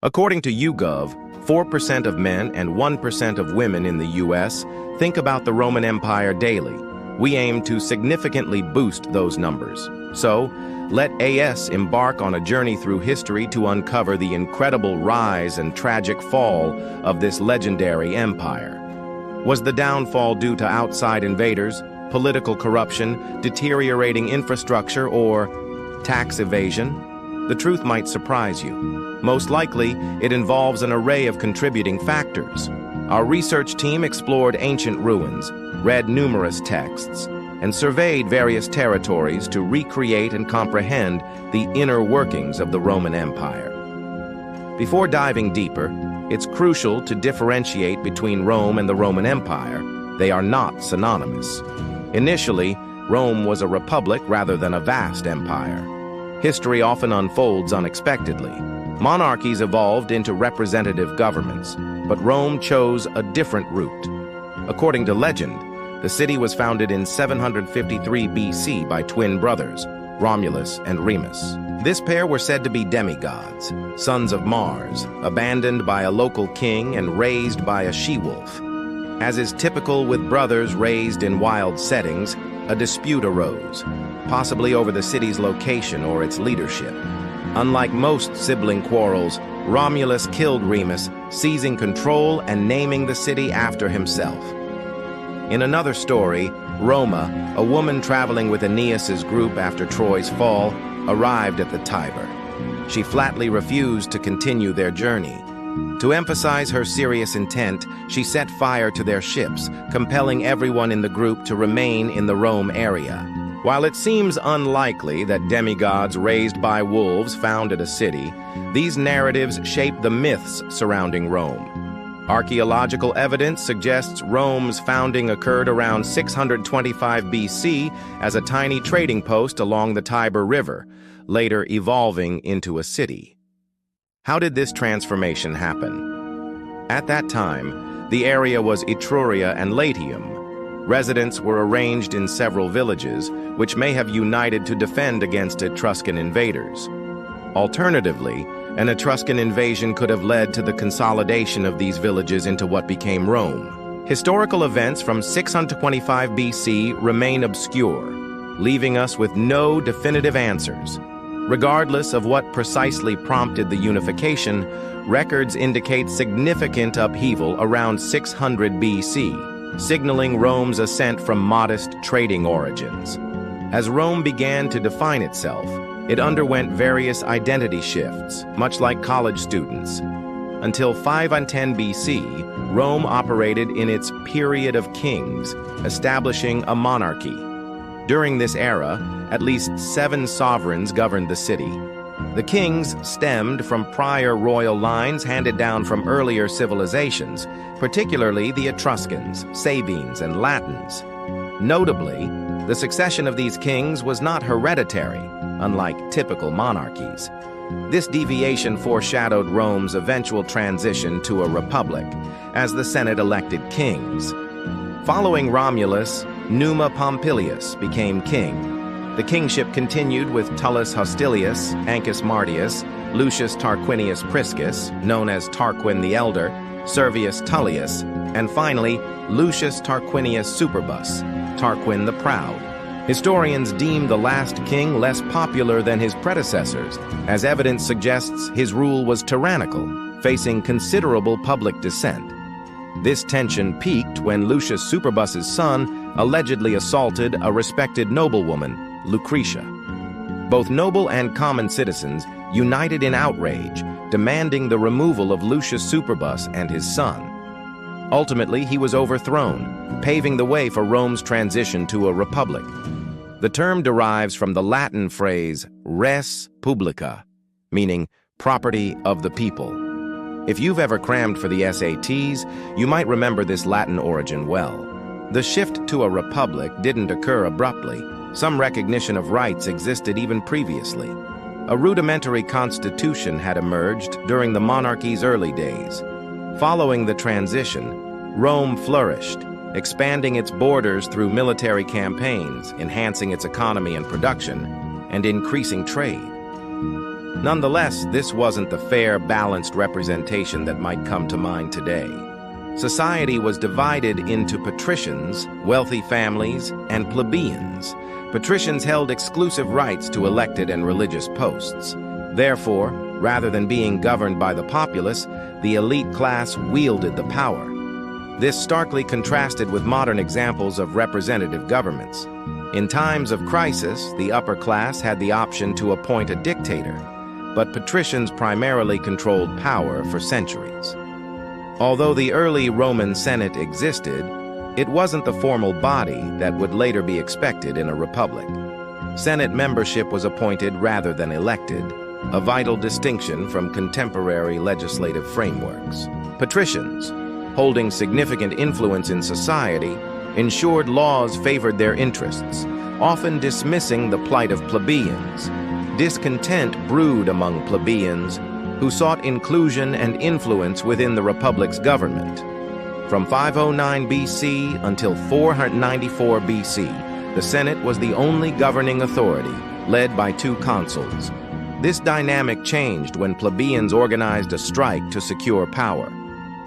According to YouGov, 4% of men and 1% of women in the U.S. think about the Roman Empire daily. We aim to significantly boost those numbers. So, let AS embark on a journey through history to uncover the incredible rise and tragic fall of this legendary empire. Was the downfall due to outside invaders, political corruption, deteriorating infrastructure, or tax evasion? The truth might surprise you. Most likely, it involves an array of contributing factors. Our research team explored ancient ruins, read numerous texts, and surveyed various territories to recreate and comprehend the inner workings of the Roman Empire. Before diving deeper, it's crucial to differentiate between Rome and the Roman Empire. They are not synonymous. Initially, Rome was a republic rather than a vast empire. History often unfolds unexpectedly. Monarchies evolved into representative governments, but Rome chose a different route. According to legend, the city was founded in 753 BC by twin brothers, Romulus and Remus. This pair were said to be demigods, sons of Mars, abandoned by a local king and raised by a she-wolf. As is typical with brothers raised in wild settings, a dispute arose, possibly over the city's location or its leadership. Unlike most sibling quarrels, Romulus killed Remus, seizing control and naming the city after himself. In another story, Roma, a woman traveling with Aeneas's group after Troy's fall, arrived at the Tiber. She flatly refused to continue their journey. To emphasize her serious intent, she set fire to their ships, compelling everyone in the group to remain in the Rome area. While it seems unlikely that demigods raised by wolves founded a city, these narratives shape the myths surrounding Rome. Archaeological evidence suggests Rome's founding occurred around 625 BC as a tiny trading post along the Tiber River, later evolving into a city. How did this transformation happen? At that time, the area was Etruria and Latium. Residents were arranged in several villages, which may have united to defend against Etruscan invaders. Alternatively, an Etruscan invasion could have led to the consolidation of these villages into what became Rome. Historical events from 625 BC remain obscure, leaving us with no definitive answers. Regardless of what precisely prompted the unification, records indicate significant upheaval around 600 BC, signaling Rome's ascent from modest trading origins. As Rome began to define itself, it underwent various identity shifts, much like college students. Until 510 BC, Rome operated in its period of kings, establishing a monarchy. During this era, at least 7 sovereigns governed the city. The kings stemmed from prior royal lines handed down from earlier civilizations, particularly the Etruscans, Sabines, and Latins. Notably, the succession of these kings was not hereditary, unlike typical monarchies. This deviation foreshadowed Rome's eventual transition to a republic, as the Senate elected kings. Following Romulus, Numa Pompilius became king. The kingship continued with Tullus Hostilius, Ancus Martius, Lucius Tarquinius Priscus, known as Tarquin the Elder, Servius Tullius, and finally, Lucius Tarquinius Superbus, Tarquin the Proud. Historians deem the last king less popular than his predecessors, as evidence suggests his rule was tyrannical, facing considerable public dissent. This tension peaked when Lucius Superbus's son allegedly assaulted a respected noblewoman, Lucretia. Both noble and common citizens united in outrage, demanding the removal of Lucius Superbus and his son. Ultimately, he was overthrown, paving the way for Rome's transition to a republic. The term derives from the Latin phrase res publica, meaning property of the people. If you've ever crammed for the SATs, you might remember this Latin origin well. The shift to a republic didn't occur abruptly. Some recognition of rights existed even previously. A rudimentary constitution had emerged during the monarchy's early days. Following the transition, Rome flourished, expanding its borders through military campaigns, enhancing its economy and production, and increasing trade. Nonetheless, this wasn't the fair, balanced representation that might come to mind today. Society was divided into patricians, wealthy families, and plebeians. Patricians held exclusive rights to elected and religious posts. Therefore, rather than being governed by the populace, the elite class wielded the power. This starkly contrasted with modern examples of representative governments. In times of crisis, the upper class had the option to appoint a dictator, but patricians primarily controlled power for centuries. Although the early Roman Senate existed, it wasn't the formal body that would later be expected in a republic. Senate membership was appointed rather than elected, a vital distinction from contemporary legislative frameworks. Patricians, holding significant influence in society, ensured laws favored their interests, often dismissing the plight of plebeians. Discontent brewed among plebeians, who sought inclusion and influence within the republic's government. From 509 BC until 494 BC, the Senate was the only governing authority, led by two consuls. This dynamic changed when plebeians organized a strike to secure power.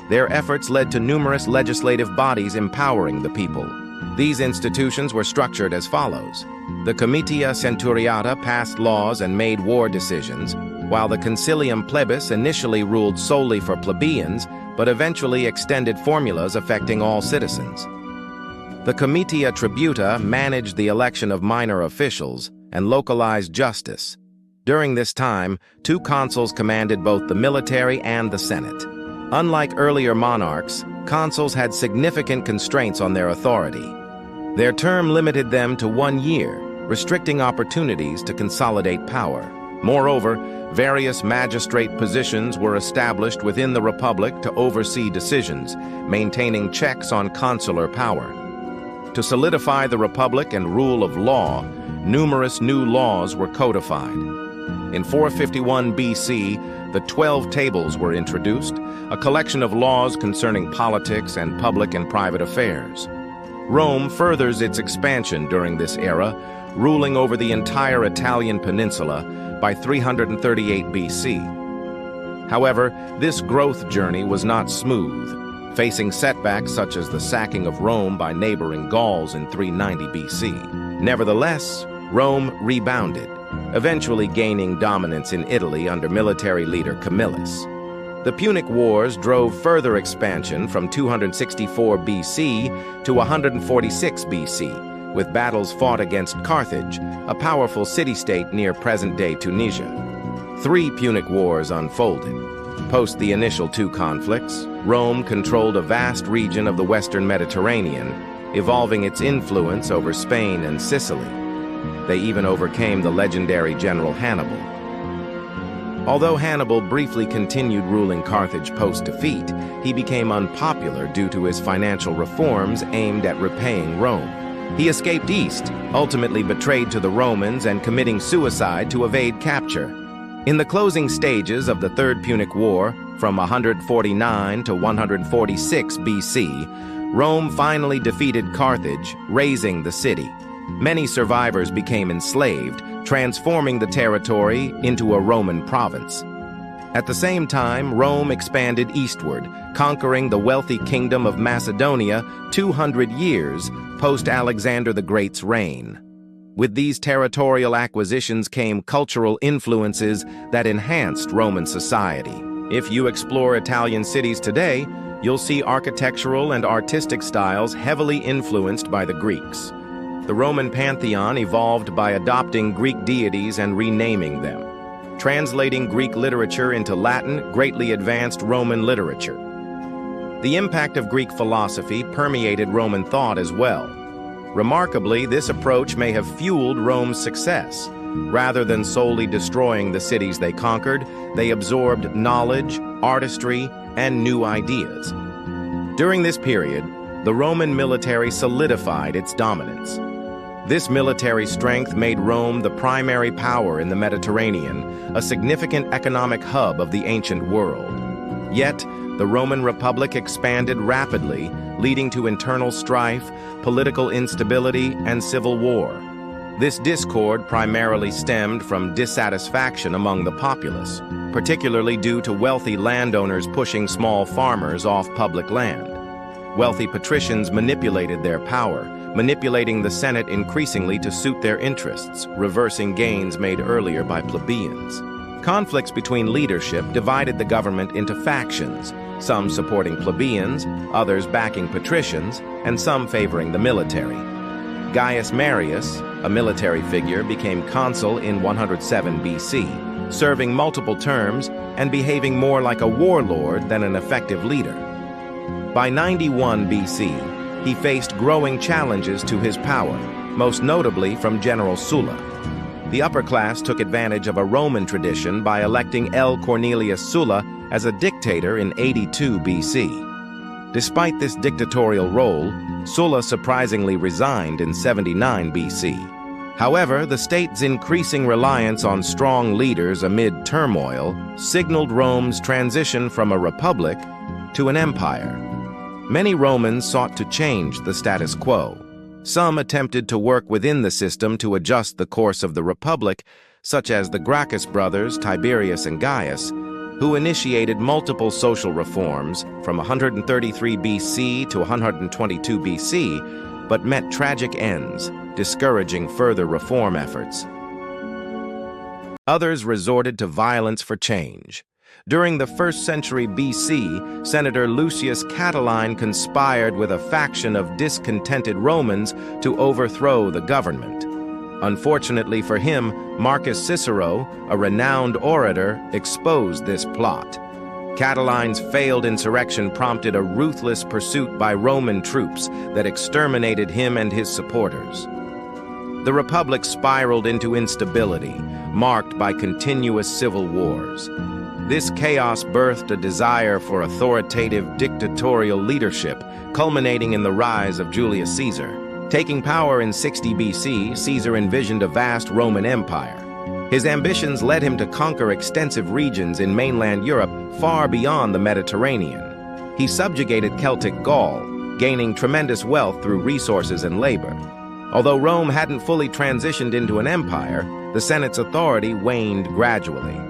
Their efforts led to numerous legislative bodies empowering the people. These institutions were structured as follows. The Comitia Centuriata passed laws and made war decisions, while the Concilium Plebis initially ruled solely for plebeians, but eventually extended formulas affecting all citizens. The Comitia Tributa managed the election of minor officials and localized justice. During this time, two consuls commanded both the military and the Senate. Unlike earlier monarchs, consuls had significant constraints on their authority. Their term limited them to 1 year, restricting opportunities to consolidate power. Moreover, various magistrate positions were established within the Republic to oversee decisions, maintaining checks on consular power. To solidify the Republic and rule of law, numerous new laws were codified. In 451 BC, the 12 Tables were introduced, a collection of laws concerning politics and public and private affairs. Rome furthers its expansion during this era, ruling over the entire Italian peninsula by 338 BC. However, this growth journey was not smooth, facing setbacks such as the sacking of Rome by neighboring Gauls in 390 BC. Nevertheless, Rome rebounded, eventually gaining dominance in Italy under military leader Camillus. The Punic Wars drove further expansion from 264 BC to 146 BC, with battles fought against Carthage, a powerful city-state near present-day Tunisia. 3 Punic Wars unfolded. Post the initial 2 conflicts, Rome controlled a vast region of the Western Mediterranean, evolving its influence over Spain and Sicily. They even overcame the legendary general Hannibal. Although Hannibal briefly continued ruling Carthage post-defeat, he became unpopular due to his financial reforms aimed at repaying Rome. He escaped east, ultimately betrayed to the Romans and committing suicide to evade capture. In the closing stages of the Third Punic War, from 149 to 146 BC, Rome finally defeated Carthage, razing the city. Many survivors became enslaved, transforming the territory into a Roman province. At the same time, Rome expanded eastward, conquering the wealthy kingdom of Macedonia 200 years post-Alexander the Great's reign. With these territorial acquisitions came cultural influences that enhanced Roman society. If you explore Italian cities today, you'll see architectural and artistic styles heavily influenced by the Greeks. The Roman pantheon evolved by adopting Greek deities and renaming them. Translating Greek literature into Latin greatly advanced Roman literature. The impact of Greek philosophy permeated Roman thought as well. Remarkably, this approach may have fueled Rome's success. Rather than solely destroying the cities they conquered, they absorbed knowledge, artistry, and new ideas. During this period, the Roman military solidified its dominance. This military strength made Rome the primary power in the Mediterranean, a significant economic hub of the ancient world. Yet, the Roman Republic expanded rapidly, leading to internal strife, political instability, and civil war. This discord primarily stemmed from dissatisfaction among the populace, particularly due to wealthy landowners pushing small farmers off public land. Wealthy patricians manipulated their power, manipulating the Senate increasingly to suit their interests, reversing gains made earlier by plebeians. Conflicts between leadership divided the government into factions, some supporting plebeians, others backing patricians, and some favoring the military. Gaius Marius, a military figure, became consul in 107 BC, serving multiple terms and behaving more like a warlord than an effective leader. By 91 BC, he faced growing challenges to his power, most notably from General Sulla. The upper class took advantage of a Roman tradition by electing L. Cornelius Sulla as a dictator in 82 BC. Despite this dictatorial role, Sulla surprisingly resigned in 79 BC. However, the state's increasing reliance on strong leaders amid turmoil signaled Rome's transition from a republic to an empire. Many Romans sought to change the status quo. Some attempted to work within the system to adjust the course of the republic, such as the Gracchus brothers, Tiberius and Gaius, who initiated multiple social reforms from 133 BC to 122 BC, but met tragic ends, discouraging further reform efforts. Others resorted to violence for change. During the 1st century BC, Senator Lucius Catiline conspired with a faction of discontented Romans to overthrow the government. Unfortunately for him, Marcus Cicero, a renowned orator, exposed this plot. Catiline's failed insurrection prompted a ruthless pursuit by Roman troops that exterminated him and his supporters. The Republic spiraled into instability, marked by continuous civil wars. This chaos birthed a desire for authoritative dictatorial leadership, culminating in the rise of Julius Caesar. Taking power in 60 BC, Caesar envisioned a vast Roman Empire. His ambitions led him to conquer extensive regions in mainland Europe far beyond the Mediterranean. He subjugated Celtic Gaul, gaining tremendous wealth through resources and labor. Although Rome hadn't fully transitioned into an empire, the Senate's authority waned gradually.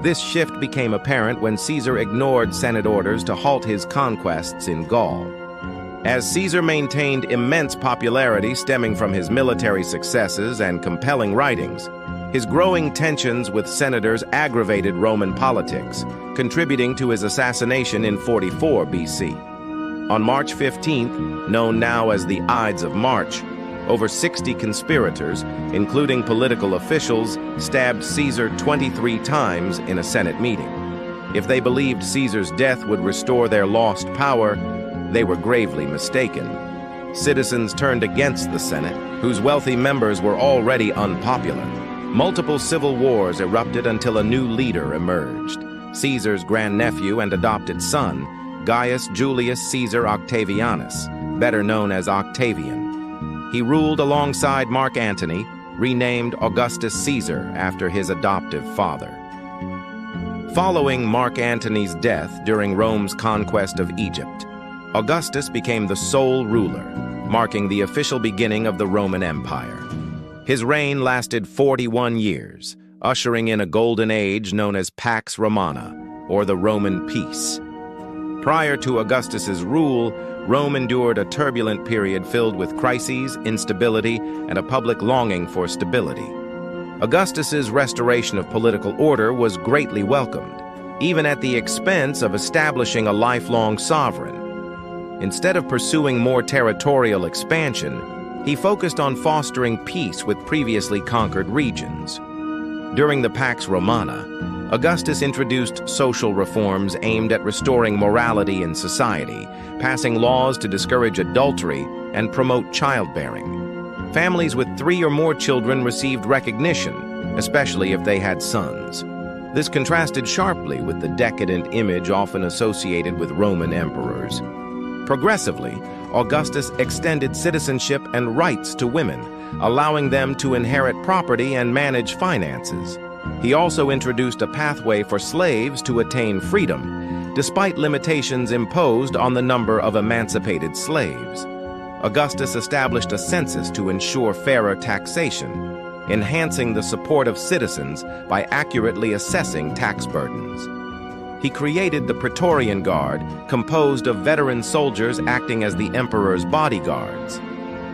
This shift became apparent when Caesar ignored Senate orders to halt his conquests in Gaul. As Caesar maintained immense popularity stemming from his military successes and compelling writings, his growing tensions with senators aggravated Roman politics, contributing to his assassination in 44 BC. On March 15th, known now as the Ides of March, over 60 conspirators, including political officials, stabbed Caesar 23 times in a Senate meeting. If they believed Caesar's death would restore their lost power, they were gravely mistaken. Citizens turned against the Senate, whose wealthy members were already unpopular. Multiple civil wars erupted until a new leader emerged. Caesar's grandnephew and adopted son, Gaius Julius Caesar Octavianus, better known as Octavian. He ruled alongside Mark Antony, renamed Augustus Caesar after his adoptive father. Following Mark Antony's death during Rome's conquest of Egypt, Augustus became the sole ruler, marking the official beginning of the Roman Empire. His reign lasted 41 years, ushering in a golden age known as Pax Romana, or the Roman peace. Prior to Augustus's rule, Rome endured a turbulent period filled with crises, instability, and a public longing for stability. Augustus's restoration of political order was greatly welcomed, even at the expense of establishing a lifelong sovereign. Instead of pursuing more territorial expansion, he focused on fostering peace with previously conquered regions. During the Pax Romana, Augustus introduced social reforms aimed at restoring morality in society, passing laws to discourage adultery and promote childbearing. Families with 3 or more children received recognition, especially if they had sons. This contrasted sharply with the decadent image often associated with Roman emperors. Progressively, Augustus extended citizenship and rights to women, allowing them to inherit property and manage finances. He also introduced a pathway for slaves to attain freedom, despite limitations imposed on the number of emancipated slaves. Augustus established a census to ensure fairer taxation, enhancing the support of citizens by accurately assessing tax burdens. He created the Praetorian Guard, composed of veteran soldiers acting as the emperor's bodyguards.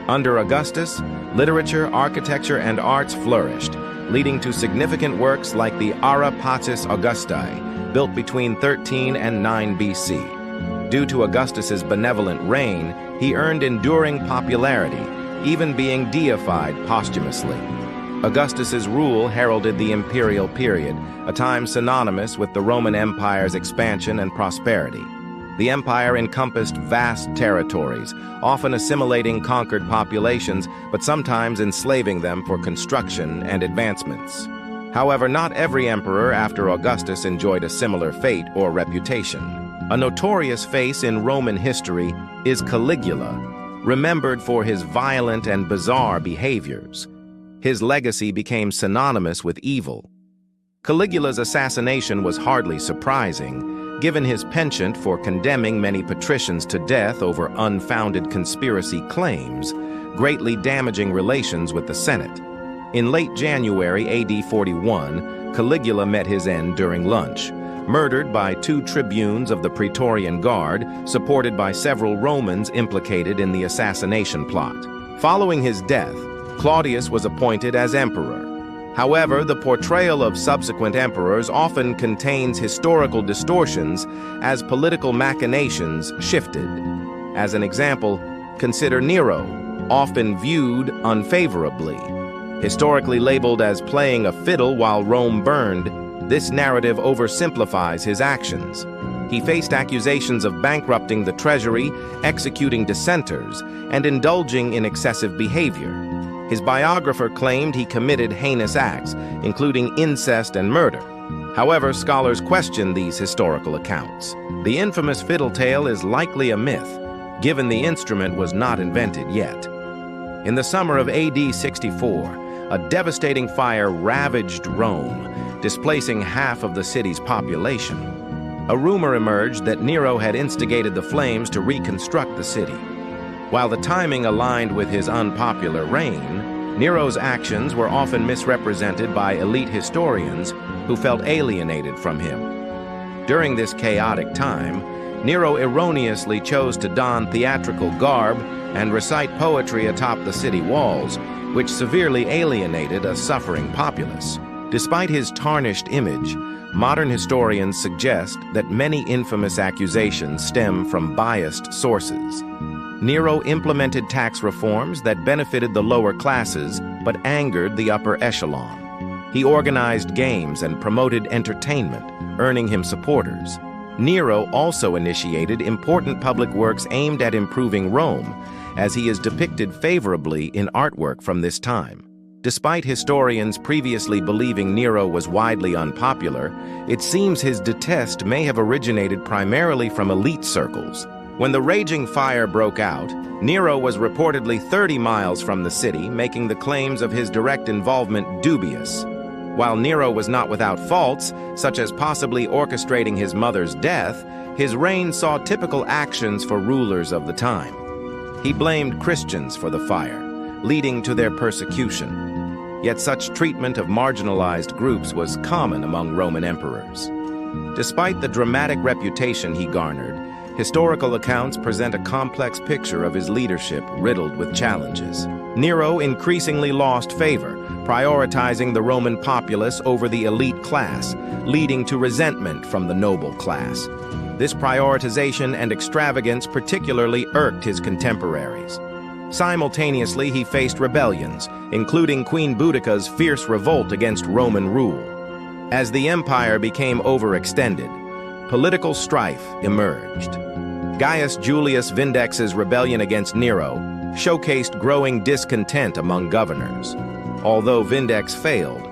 Under Augustus, literature, architecture, and arts flourished, leading to significant works like the Ara Pacis Augusti, built between 13 and 9 BC. Due to Augustus's benevolent reign, he earned enduring popularity, even being deified posthumously. Augustus's rule heralded the imperial period, a time synonymous with the Roman Empire's expansion and prosperity. The empire encompassed vast territories, often assimilating conquered populations, but sometimes enslaving them for construction and advancements. However, not every emperor after Augustus enjoyed a similar fate or reputation. A notorious face in Roman history is Caligula, remembered for his violent and bizarre behaviors. His legacy became synonymous with evil. Caligula's assassination was hardly surprising, given his penchant for condemning many patricians to death over unfounded conspiracy claims, greatly damaging relations with the Senate. In late January AD 41, Caligula met his end during lunch, murdered by 2 tribunes of the Praetorian Guard, supported by several Romans implicated in the assassination plot. Following his death, Claudius was appointed as emperor. However, the portrayal of subsequent emperors often contains historical distortions as political machinations shifted. As an example, consider Nero, often viewed unfavorably. Historically labeled as playing a fiddle while Rome burned, this narrative oversimplifies his actions. He faced accusations of bankrupting the treasury, executing dissenters, and indulging in excessive behavior. His biographer claimed he committed heinous acts, including incest and murder. However, scholars question these historical accounts. The infamous fiddle tale is likely a myth, given the instrument was not invented yet. In the summer of AD 64, a devastating fire ravaged Rome, displacing half of the city's population. A rumor emerged that Nero had instigated the flames to reconstruct the city. While the timing aligned with his unpopular reign, Nero's actions were often misrepresented by elite historians who felt alienated from him. During this chaotic time, Nero erroneously chose to don theatrical garb and recite poetry atop the city walls, which severely alienated a suffering populace. Despite his tarnished image, modern historians suggest that many infamous accusations stem from biased sources. Nero implemented tax reforms that benefited the lower classes but angered the upper echelon. He organized games and promoted entertainment, earning him supporters. Nero also initiated important public works aimed at improving Rome, as he is depicted favorably in artwork from this time. Despite historians previously believing Nero was widely unpopular, it seems his detest may have originated primarily from elite circles. When the raging fire broke out, Nero was reportedly 30 miles from the city, making the claims of his direct involvement dubious. While Nero was not without faults, such as possibly orchestrating his mother's death, his reign saw typical actions for rulers of the time. He blamed Christians for the fire, leading to their persecution. Yet such treatment of marginalized groups was common among Roman emperors. Despite the dramatic reputation he garnered, historical accounts present a complex picture of his leadership riddled with challenges. Nero increasingly lost favor, prioritizing the Roman populace over the elite class, leading to resentment from the noble class. This prioritization and extravagance particularly irked his contemporaries. Simultaneously, he faced rebellions, including Queen Boudicca's fierce revolt against Roman rule. As the empire became overextended, political strife emerged. Gaius Julius Vindex's rebellion against Nero showcased growing discontent among governors. Although Vindex failed,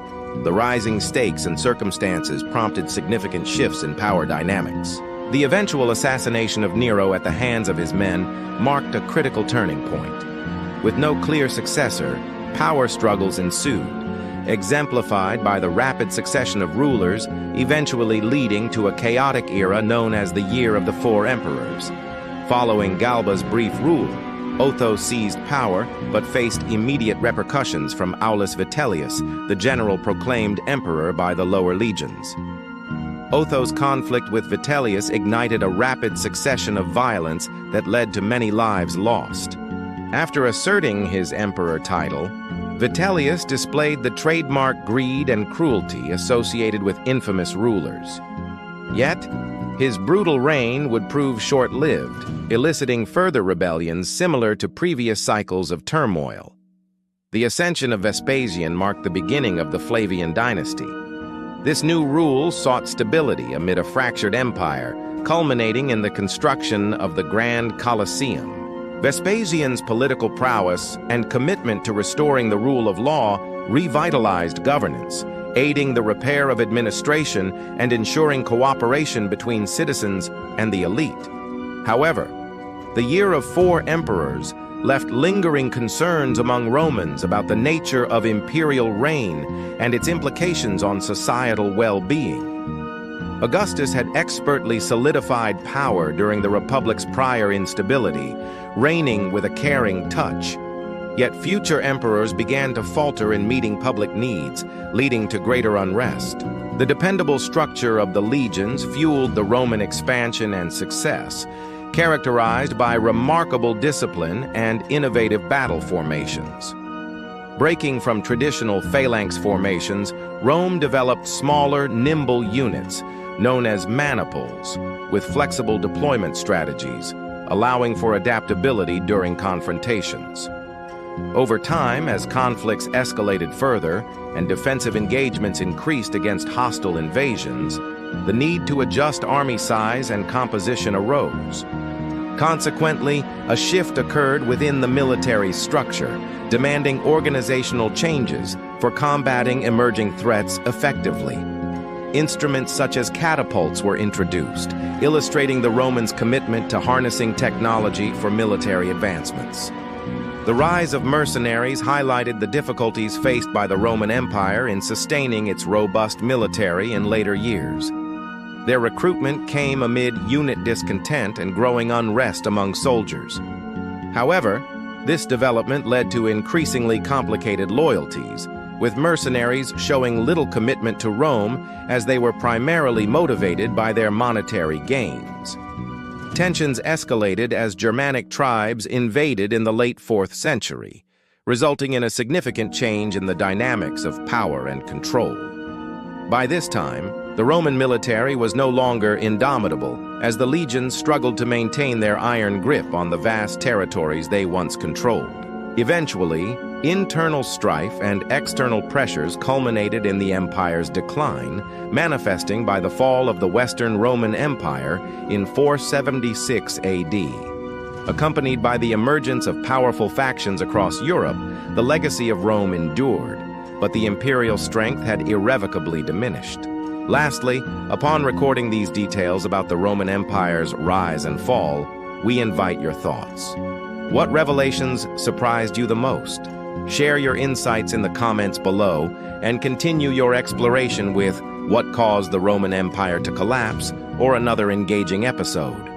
the rising stakes and circumstances prompted significant shifts in power dynamics. The eventual assassination of Nero at the hands of his men marked a critical turning point. With no clear successor, power struggles ensued, exemplified by the rapid succession of rulers, eventually leading to a chaotic era known as the Year of the Four Emperors. Following Galba's brief rule, Otho seized power, but faced immediate repercussions from Aulus Vitellius, the general proclaimed emperor by the lower legions. Otho's conflict with Vitellius ignited a rapid succession of violence that led to many lives lost. After asserting his emperor title, Vitellius displayed the trademark greed and cruelty associated with infamous rulers. Yet, his brutal reign would prove short-lived, eliciting further rebellions similar to previous cycles of turmoil. The ascension of Vespasian marked the beginning of the Flavian dynasty. This new rule sought stability amid a fractured empire, culminating in the construction of the Grand Colosseum. Vespasian's political prowess and commitment to restoring the rule of law revitalized governance, aiding the repair of administration and ensuring cooperation between citizens and the elite. However, the year of 4 emperors left lingering concerns among Romans about the nature of imperial reign and its implications on societal well-being. Augustus had expertly solidified power during the Republic's prior instability, reigning with a caring touch. Yet future emperors began to falter in meeting public needs, leading to greater unrest. The dependable structure of the legions fueled the Roman expansion and success, characterized by remarkable discipline and innovative battle formations. Breaking from traditional phalanx formations, Rome developed smaller, nimble units, known as maniples, with flexible deployment strategies, allowing for adaptability during confrontations. Over time, as conflicts escalated further and defensive engagements increased against hostile invasions, the need to adjust army size and composition arose. Consequently, a shift occurred within the military structure, demanding organizational changes for combating emerging threats effectively. Instruments such as catapults were introduced, illustrating the Romans' commitment to harnessing technology for military advancements. The rise of mercenaries highlighted the difficulties faced by the Roman Empire in sustaining its robust military in later years. Their recruitment came amid unit discontent and growing unrest among soldiers. However, this development led to increasingly complicated loyalties, with mercenaries showing little commitment to Rome as they were primarily motivated by their monetary gains. Tensions escalated as Germanic tribes invaded in the late 4th century, resulting in a significant change in the dynamics of power and control. By this time, the Roman military was no longer indomitable, as the legions struggled to maintain their iron grip on the vast territories they once controlled. Eventually, internal strife and external pressures culminated in the empire's decline, manifesting by the fall of the Western Roman Empire in 476 AD. Accompanied by the emergence of powerful factions across Europe, the legacy of Rome endured, but the imperial strength had irrevocably diminished. Lastly, upon recording these details about the Roman Empire's rise and fall, we invite your thoughts. What revelations surprised you the most? Share your insights in the comments below and continue your exploration with What Caused the Roman Empire to Collapse or another engaging episode.